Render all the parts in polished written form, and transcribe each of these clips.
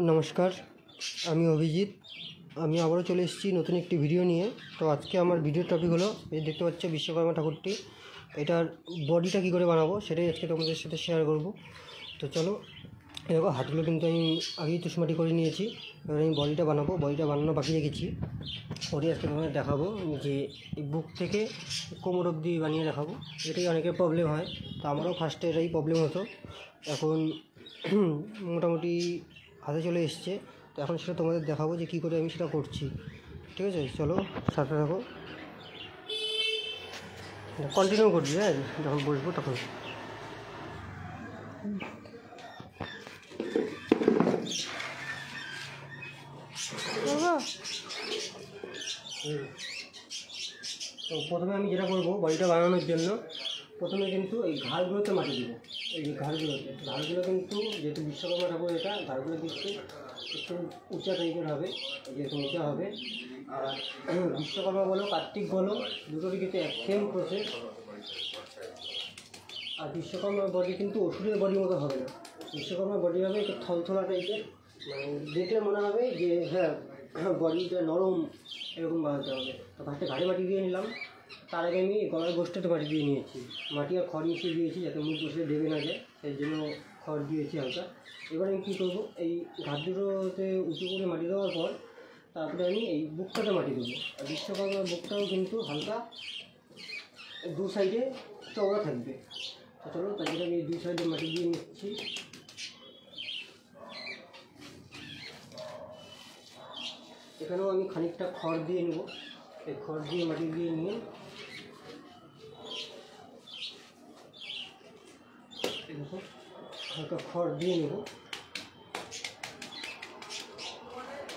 नमस्कार আমি অভিজিৎ আমি আবারও চলে এসেছি নতুন একটি ভিডিও নিয়ে। তো আজকে আমার ভিডিওর টপিক হলো এই দেখতে পাচ্ছ বিশ্বকর্মা ঠাকুরটি, এটার বডিটা কী করে বানাবো সেটাই আজকে তোমাদের সাথে শেয়ার করব। তো চলো, দেখো হাতগুলো কিন্তু আমি আগেই তুষমাটি করে নিয়েছি। এবার আমি বডিটা বানাবো, বডিটা বানানো বাকি রেখেছি। বডি আজকে তোমাদের দেখাবো যে এই বুক থেকে কোমর অবধি বানিয়ে দেখাবো। এটাই অনেকের প্রবলেম হয়, তো আমারও ফার্স্টে এটাই প্রবলেম হতো। এখন মোটামুটি হাতে চলে এসছে, তো এখন সেটা তোমাদের দেখাবো যে কী করে আমি সেটা করছি। ঠিক আছে, চলো সাথে থাকো, কন্টিনিউ করছি। হ্যাঁ, যখন বসবো তখন তো প্রথমে আমি যেটা করবো বডিটা বানানোর জন্য, প্রথমে কিন্তু এই ঘাড়গুলোতে মাটি দেবো। এই যে ঘাড়গুলো কিন্তু যেহেতু বিশ্বকর্মা ঠাকুর, এটা ঘাড়গুলো কিন্তু একটু উঁচা টাইপের হবে, যেরকম উঁচা হবে। আর বিশ্বকর্মা বলো কার্তিক বলো, দুটোরই কিন্তু এক সেম প্রসেস। আর বিশ্বকর্মার বডি কিন্তু অসুরের বডির মতো হবে না, বিশ্বকর্মার বডি হবে একটু থলথলা টাইপের, মানে দেখলে মনে হবে যে হ্যাঁ বডিটা নরম, এরকম বানাতে হবে। তো ফার্স্টে ঘাড়ে মাটি দিয়ে নিলাম, তার আগে আমি গলার গোষ্ঠীতে মাটি দিয়ে নিয়েছি। মাটি আর খড় মিশিয়ে দিয়েছি যাতে মুখ বসে দেবে না যায়, সেই জন্য খড় দিয়েছি হালকা। এবার আমি কী করবো, এই ঘাট দুটোতে উঁচু করে মাটি দেওয়ার পর তারপরে আমি এই বুকটাতে মাটি দেবো। আর বিশ্বকর্মার বুকটাও কিন্তু হালকা দু সাইডে চওড়া থাকবে। তো চলো, তার জন্য আমি দুই সাইডে মাটি দিয়ে নিচ্ছি। এখানেও আমি খানিকটা খড় দিয়ে নেব, এই খড় দিয়ে মাটি দিয়ে নিয়ে দেখো হালকা খড় দিয়ে নেব।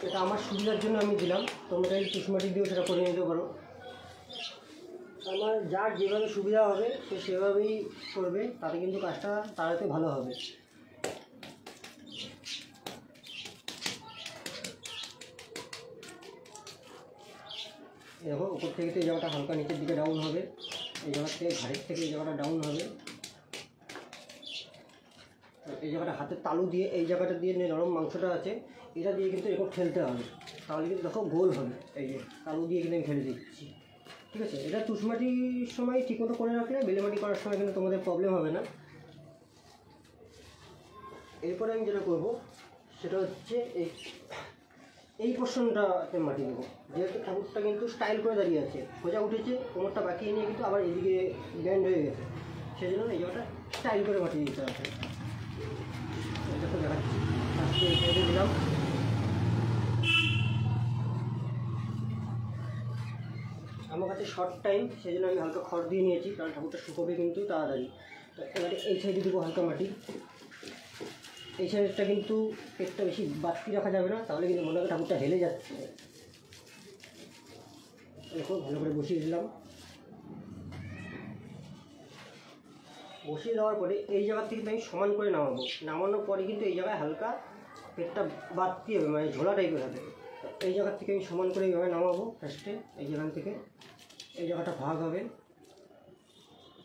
এটা আমার সুবিধার জন্য আমি দিলাম, তোমরা এই তুষমাটি দিয়েও সেটা করে নিতে পারো। আমার যার যেভাবে সুবিধা হবে সে সেভাবেই করবে, তাতে কিন্তু কাজটা তাড়াতে ভালো হবে। দেখো উপর থেকে তো এই জায়গাটা হালকা নিচের দিকে ডাউন হবে, এই জায়গার থেকে ঘাড়ের থেকে এই জায়গাটা ডাউন হবে। এই জায়গাটা হাতের তালু দিয়ে এই জায়গাটা দিয়ে যে নরম মাংসটা আছে এটা দিয়ে কিন্তু এরকম ঠেলতে হবে, তাহলে কিন্তু দেখো গোল হবে। এই যে তালু দিয়ে কিন্তু আমি ঠেলে দিচ্ছি। ঠিক আছে, এটা তুষমাটির সময় ঠিকমতো করে রাখলে বেলেমাটি করার সময় কিন্তু তোমাদের প্রবলেম হবে না। এরপরে আমি যেটা করবো সেটা হচ্ছে এই পোর্শনটাতে মাটি দেবো। যেহেতু ঠাকুরটা কিন্তু স্টাইল করে দাঁড়িয়ে আছে, সোজা উঠেছে, কোমরটা বাঁকিয়ে নিয়ে কিন্তু আবার এদিকে ব্যান্ড হয়ে গেছে, সেই জন্য এই জায়গাটা স্টাইল করে মাটি দিতে হবে। এটা তো দেখাচ্ছি, আজকে এই সাইডে দিলাম। আমার কাছে শর্ট টাইম, সেই জন্য আমি হালকা খড় দিয়ে নিয়েছি, কারণ ঠাকুরটা শুকোবে কিন্তু তাড়াতাড়ি। তো এবারে এই সাইডে দেবো হালকা মাটি। এই সাইডটা কিন্তু পেটটা বেশি বাড়তি রাখা যাবে না, তাহলে কিন্তু মনে হয় ঠাকুরটা হেলে যাচ্ছে। দেখো ভালো করে বসিয়ে দিলাম। বসিয়ে দেওয়ার পরে এই জায়গার থেকে আমি সমান করে নামাবো, নামানোর পরে কিন্তু এই জায়গায় হালকা পেটটা বাড়তি হবে, মানে ঝোলা টাইপের হবে। এই জায়গার থেকে আমি সমান করে এইভাবে নামাবো। ফার্স্টে এই জায়গা থেকে এই জায়গাটা ভাগ হবে,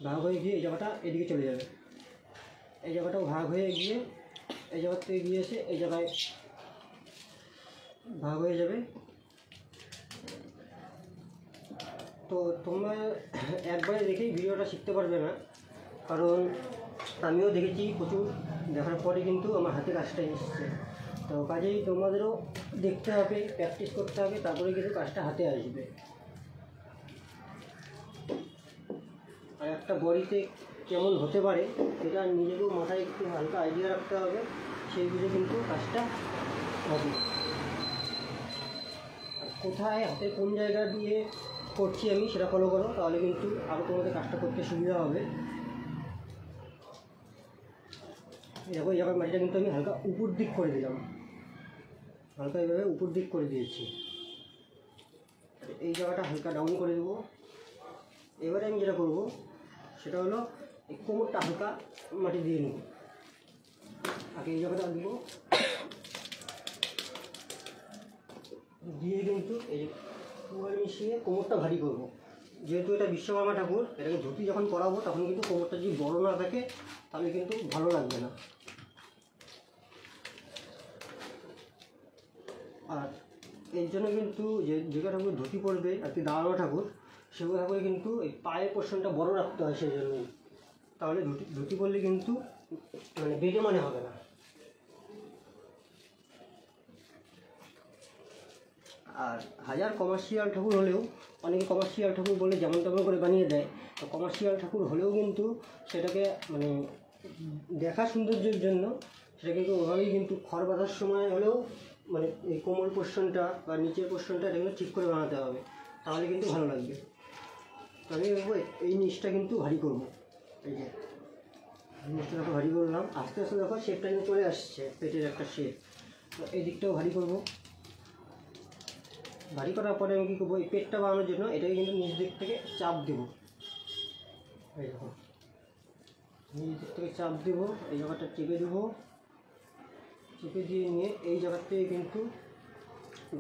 ভাগ হয়ে গিয়ে এই জায়গাটা এদিকে চলে যাবে। এই জায়গাটাও ভাগ হয়ে গিয়ে এই জায়গার থেকে গিয়ে এসে এই জায়গায় ভাগ হয়ে যাবে। তো তোমরা একবারে দেখেই ভিডিওটা শিখতে পারবে না, কারণ আমিও দেখেছি প্রচুর, দেখার পরে কিন্তু আমার হাতে কাজটা এসছে। তো কাজেই তোমাদেরও দেখতে হবে, প্র্যাকটিস করতে হবে, তারপরে কিন্তু কাজটা হাতে আসবে। আর একটা বডিতে কেমন হতে পারে সেটা নিজেকেও মাথায় একটু হালকা আইডিয়া রাখতে হবে, সেই বুঝে কিন্তু কাজটা হবে। আর কোথায় হাতে কোন জায়গা দিয়ে করছি আমি সেটা ফলো করো, তাহলে কিন্তু আরও তোমাদের কাজটা করতে সুবিধা হবে। দেখো এই জায়গার মাটিটা কিন্তু আমি হালকা উপর দিক করে দিলাম, হালকা এইভাবে উপর দিক করে দিয়েছি। এই জায়গাটা হালকা ডাউন করে দেবো। এবারে আমি যেটা করবো সেটা হলো এই কোমরটা হালকা মাটি দিয়ে নেব। আগে এই জায়গাটা দেবো, দিয়ে কিন্তু এই পুরো মিশিয়ে কোমরটা ভারী করবো। যেহেতু এটা বিশ্বকর্মা ঠাকুর, এটাকে ধুতি যখন পরাবো তখন কিন্তু কোমরটা যদি বড় না থাকে তাহলে কিন্তু ভালো লাগবে না। এই জন্য কিন্তু যে ঠাকুর ধুতি পড়বে আর কি দাঁড়ানো ঠাকুর, সেগুলো ঠাকুরে কিন্তু এই পায়ের পোর্শনটা বড় রাখতে হয় সেই জন্যই। তাহলে ধুতি পরলে কিন্তু মানে বেটে মনে হবে না। আর হাজার কমার্শিয়াল ঠাকুর হলেও, অনেকে কমার্শিয়াল ঠাকুর বলে যেমন তেমন করে বানিয়ে দেয়, তো কমার্শিয়াল ঠাকুর হলেও কিন্তু সেটাকে মানে দেখা সৌন্দর্যের জন্য সেটা কিন্তু ওভাবেই কিন্তু খড় বাঁধার সময় হলেও মানে এই কোমর পোর্শনটা বা নিচের পোর্শনটা এটা কিন্তু ঠিক করে বানাতে হবে, তাহলে কিন্তু ভালো লাগবে। তো আমি দেখবো এই নিচটা কিন্তু ভারী করবো। এই যে নিচটা দেখো ভারী করলাম, আস্তে আস্তে দেখো শেপটা কিন্তু চলে আসছে, পেটের একটা শেপ। তো এই দিকটাও ভারী করবো। ভারী করার পরে আমি কী করবো, এই পেটটা বানানোর জন্য এটাকে কিন্তু নিচ দিক থেকে চাপ দেবো। এই দেখো নিচ দিক থেকে চাপ দেবো, এই জায়গাটা চেপে দেবো, চেপে দিয়ে নিয়ে এই জায়গার থেকে কিন্তু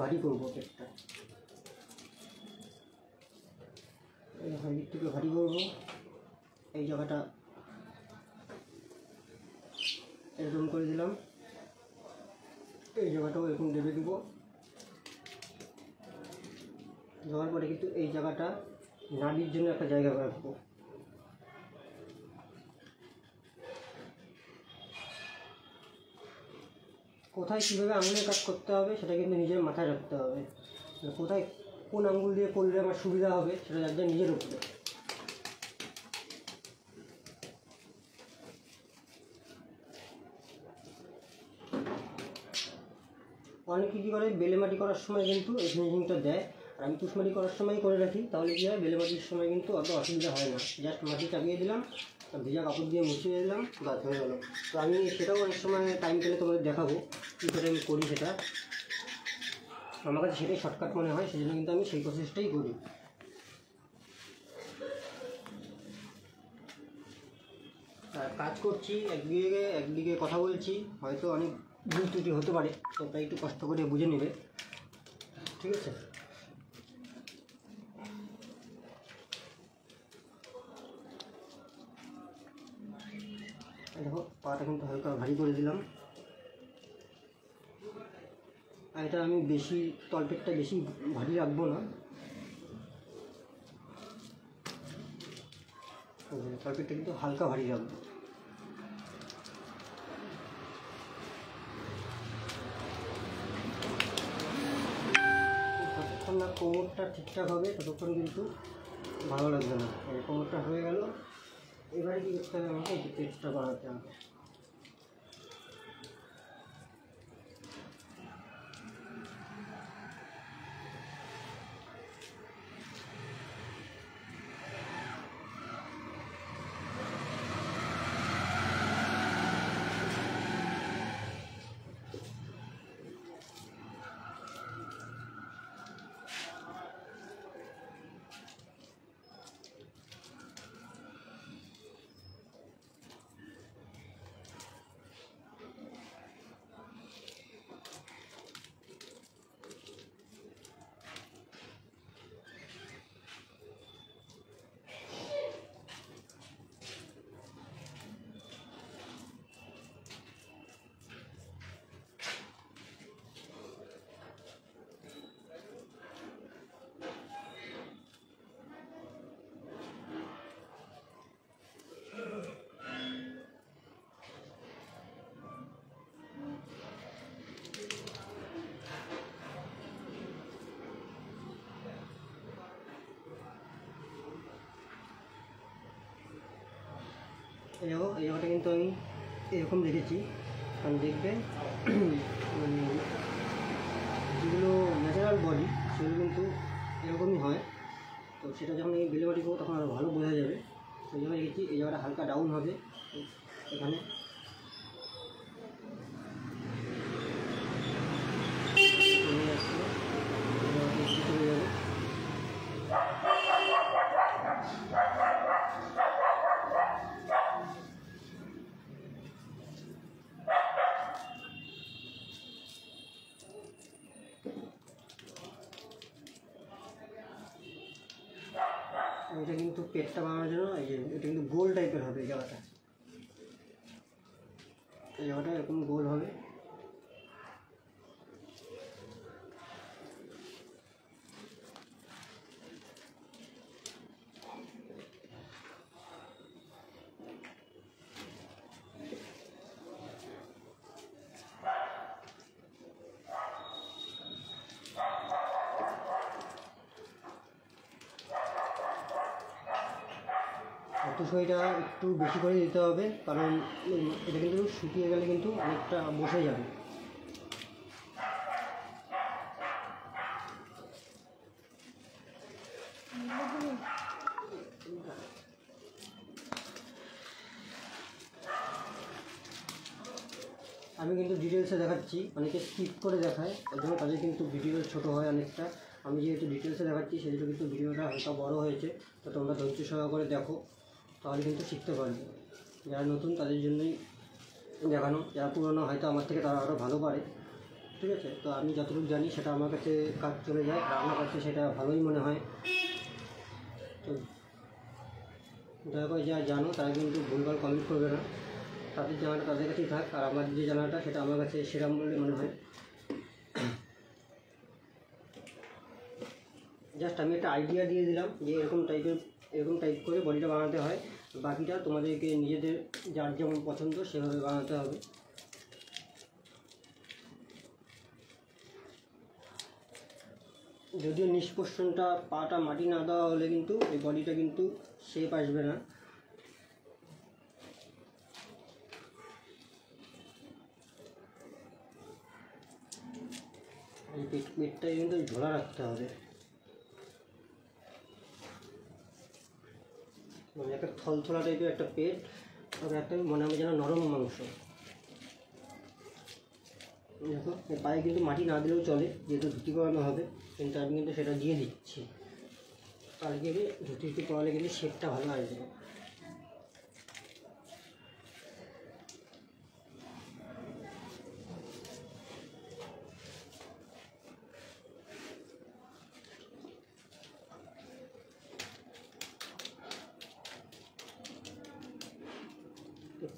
ভারী করবো পেটটা। এই দিক থেকে ভারী করবো, এই জায়গাটা এরকম করে দিলাম, এই জায়গাটাও এরকম দেবে দেবো। দেওয়ার পরে কিন্তু এই জায়গাটা নাড়ির জন্য একটা জায়গা রাখবো। কোথায় কীভাবে আঙুলের কাজ করতে হবে সেটা কিন্তু নিজের মাথায় রাখতে হবে। কোথায় কোন আঙুল দিয়ে করলে আমার সুবিধা হবে সেটা যার নিজের উপরে। অনেকে কী করে বেলে মাটি করার সময় কিন্তু এই ফিনিশিংটা দেয়, আর আমি তুষমাটি করার সময় করে রাখি, তাহলে কী হয় বেলে মাটির সময় কিন্তু অত অসুবিধা হয় না। জাস্ট মাটি চাপিয়ে দিলাম, ভেজা কাপড় দিয়ে মুছিয়ে দিলাম, গাছ হয়ে গেলো। তো আমি সেটাও অনেক সময় টাইম পেলে তোমাদের দেখাবো কী করে আমি করি সেটা। আমার কাছে সেটাই শর্টকাট মনে হয়, সেই জন্য কিন্তু আমি সেই প্রসেসটাই করি। কাজ করছি একদিকে কথা বলছি, হয়তো অনেক ভুল ত্রুটি হতে পারে, তো তাই একটু কষ্ট করে বুঝে নেবে, ঠিক আছে? দেখো পাটা কিন্তু হালকা ভারী করে দিলাম। আর এটা আমি বেশি তলপেটটা বেশি ভারী রাখবো না, তলপেটটা কিন্তু হালকা ভারী রাখবো। যতক্ষণ না কোমরটা ঠিকঠাক হবে ততক্ষণ কিন্তু ভালো লাগবে না। কোমরটা হয়ে গেল, এবারে কী করতে হবে, আমাকে এই পেটটা বানাতে হবে। এই জায়গাটা কিন্তু আমি এরকম রেখেছি, কারণ দেখবে মানে যেগুলো ন্যাচারাল বডি সেগুলো কিন্তু এরকমই হয়। তো সেটা যখন এই বেলে মাটি করবো তখন আরও ভালো বোঝা যাবে। সেই জন্য রেখেছি, এই জায়গাটা হালকা ডাউন হবে এখানে। এটা কিন্তু পেটটা বানানোর জন্য এই যে এটা কিন্তু গোল টাইপের হবে, এই জায়গাটা এরকম গোল হবে। তুষইটা একটু বেশি করে দিতে হবে, কারণ এটা কিন্তু শুকিয়ে গেলে কিন্তু অনেকটা বসে যাবে। আমি কিন্তু ডিটেলসে দেখাচ্ছি, অনেকে স্কিপ করে দেখায়, ওই জন্য তাদের কিন্তু ভিডিও ছোটো হয় অনেকটা। আমি যেহেতু ডিটেলসে দেখাচ্ছি সেহেতু কিন্তু ভিডিওটা হালকা বড় হয়েছে, তো তোমরা ধৈর্য সহকারে দেখো, তাহলে কিন্তু শিখতে পারবে। যারা নতুন তাদের জন্যই দেখানো, যারা পুরনো হয়তো আমার থেকে তারা আরও ভালো পারে, ঠিক আছে। তো আমি যতটুকু জানি সেটা আমার কাছে কাজ চলে যায়, আর আমার কাছে সেটা ভালোই মনে হয়। তো দয়া করে যারা জানো তারা কিন্তু ভুলভাল কমেন্ট করবে না, তাদের জানাটা তাদের কাছেই থাক, আর আমার যে জানাটা সেটা আমার কাছে সেরকম বলে মনে হয়। জাস্ট আমি একটা আইডিয়া দিয়ে দিলাম যে এরকম টাইপ করে বডিটা বানাতে হয়, বাকিটা তোমাদেরকে নিজেদের যার যেমন পছন্দ সেভাবে বানাতে হবে। যদিও নিষ্পোষণটা পাটা মাটি না দেওয়া হলে কিন্তু এই বডিটা কিন্তু শেপ আসবে না। এই পেটটাই কিন্তু ঝোলা রাখতে হবে, মানে একটা থলথলা টাইপের একটা পেট, আর একটা মনে হবে যেন নরম মাংস। দেখো পায়ে কিন্তু মাটি না দিলেও চলে, যেহেতু ধুতি করানো হবে, কিন্তু আমি কিন্তু সেটা দিয়ে দিচ্ছি, তাহলে কিন্তু ধুতি পরালে কিন্তু শেপটা ভালো আসবে।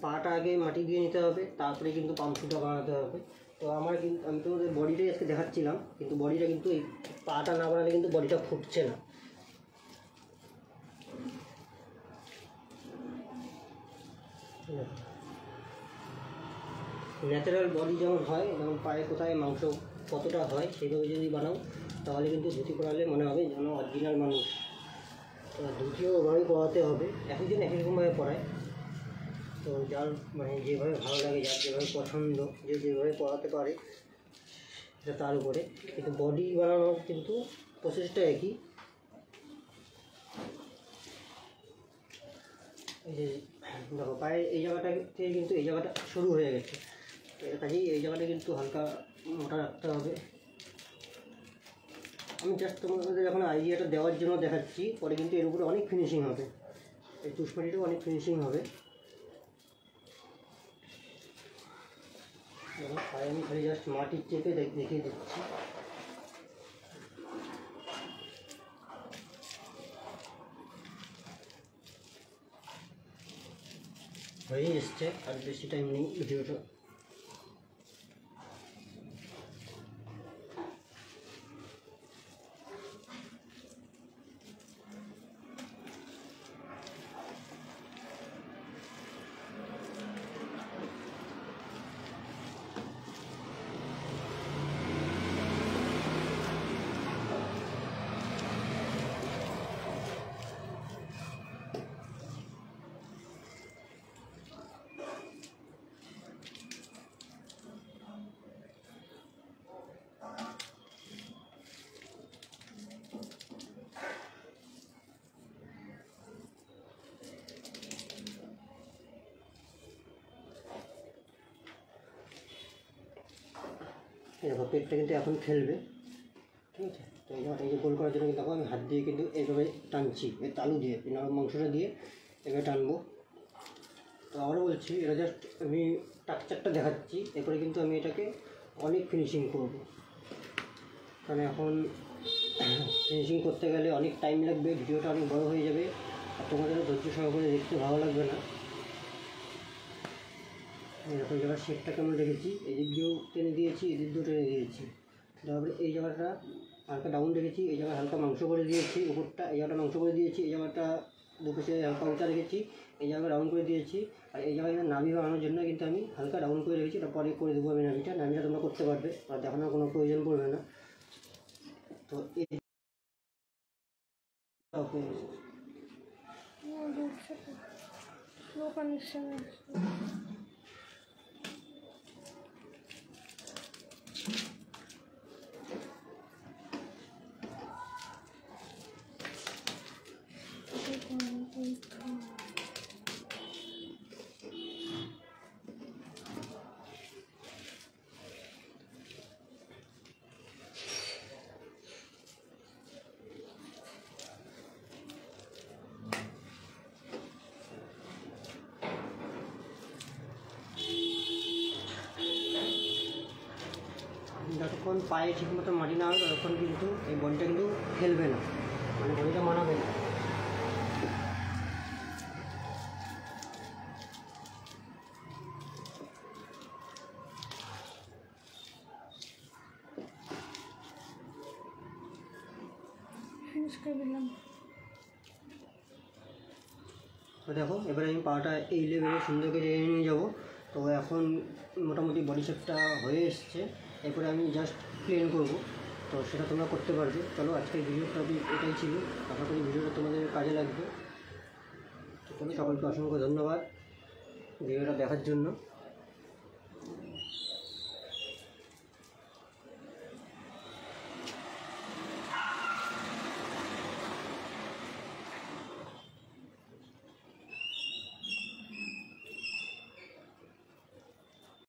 পাটা আগে মাটি দিয়ে নিতে হবে, তারপরে কিন্তু পাম্পসুটা বানাতে হবে। তো আমি তোমাদের বডিটাই আজকে দেখাচ্ছিলাম, কিন্তু বডিটা কিন্তু এই পাটা না বানালে কিন্তু বডিটা ফুটছে না। ন্যাচারাল বডি যেমন হয়, যেমন পায়ে কোথায় মাংস কতটা হয় সেইভাবে যদি বানাও, তাহলে কিন্তু ধুতি পরালে মনে হবে যেন অরিজিনাল মানুষ। তো ধুতিও ওভাবেই পরাতে হবে, একজন এক রকমভাবে পরায়, তো যার মানে যেভাবে ভালো লাগে, যার যেভাবে পছন্দ, যে যেভাবে পড়াতে পারে সেটা তার উপরে। কিন্তু বডি বানানোর কিন্তু প্রসেসটা একই। এই যে দেখো পায়ের এই জায়গাটা থেকে কিন্তু এই জায়গাটা শুরু হয়ে গেছে, কাজেই এই জায়গাটা কিন্তু হালকা মোটা রাখতে হবে। আমি জাস্ট তোমাদের এখন আইডিয়াটা দেওয়ার জন্য দেখাচ্ছি, পরে কিন্তু এর উপরে অনেক ফিনিশিং হবে, এই তুষপাটিটাও অনেক ফিনিশিং হবে। পায়ে আমি খালি জাস্ট মাটির চেপে দেখিয়ে দিচ্ছি। হয়ে এসছে, আর বেশি টাইম নেই ভিডিওটা। দেখো পেটটা কিন্তু এখন খেলবে, ঠিক আছে। তো এই যে গোল করার জন্য কিন্তু আমি হাত দিয়ে কিন্তু এইভাবে টানছি, এই তালু দিয়ে, এই নরম মাংসটা দিয়ে এভাবে টানবো। তো আবারও বলছি, এটা জাস্ট আমি স্ট্রাকচারটা দেখাচ্ছি, এরপরে কিন্তু আমি এটাকে অনেক ফিনিশিং করব, কারণ এখন ফিনিশিং করতে গেলে অনেক টাইম লাগবে, ভিডিওটা অনেক বড় হয়ে যাবে, আর তোমাদের ধৈর্য সহকারে দেখতে ভালো লাগবে না। এরকম জায়গার শেপটা কেমন রেখেছি, এই দিক দিয়েও টেনে দিয়েছি, এই দিক দিয়েও টেনে দিয়েছি, তারপরে এই জায়গাটা হালকা ডাউন রেখেছি, এই জায়গায় হালকা মাংস করে দিয়েছি, উপরটা এই জায়গাটা মাংস করে দিয়েছি, এই জায়গাটা দুপাশে হালকা উঁচা রেখেছি, এই জায়গায় ডাউন করে দিয়েছি, আর এই জায়গায় নাভি বানানোর জন্য কিন্তু আমি হালকা ডাউন করে রেখেছি। এটা পরে করে দেবো আমি নাভিটা তোমরা করতে পারবে, আর দেখানোর কোনো প্রয়োজন পড়বে না। তো এই ওকে স্লো কানেকশন যতক্ষণ পায়ে ঠিকমতো মাটি না হবে ততক্ষণ কিন্তু এই বডিটা কিন্তু খেলবে না, মানে বডিটা মানাবে না। ফিনিশ করে দিলাম। তো দেখো এবারে আমি পাটা এই লেভেলে সুন্দর করে নিয়ে যাবো। তো এখন মোটামুটি বডি শেপটা হয়ে এসছে, এরপরে আমি জাস্ট প্লেন করবো, তো সেটা তোমরা করতে পারবে। চলো আজকের ভিডিওর টপিক এটাই ছিল, আশা করি ভিডিওটা তোমাদের কাজে লাগবে। তো চলো সকলকে অসংখ্য ধন্যবাদ ভিডিওটা দেখার জন্য।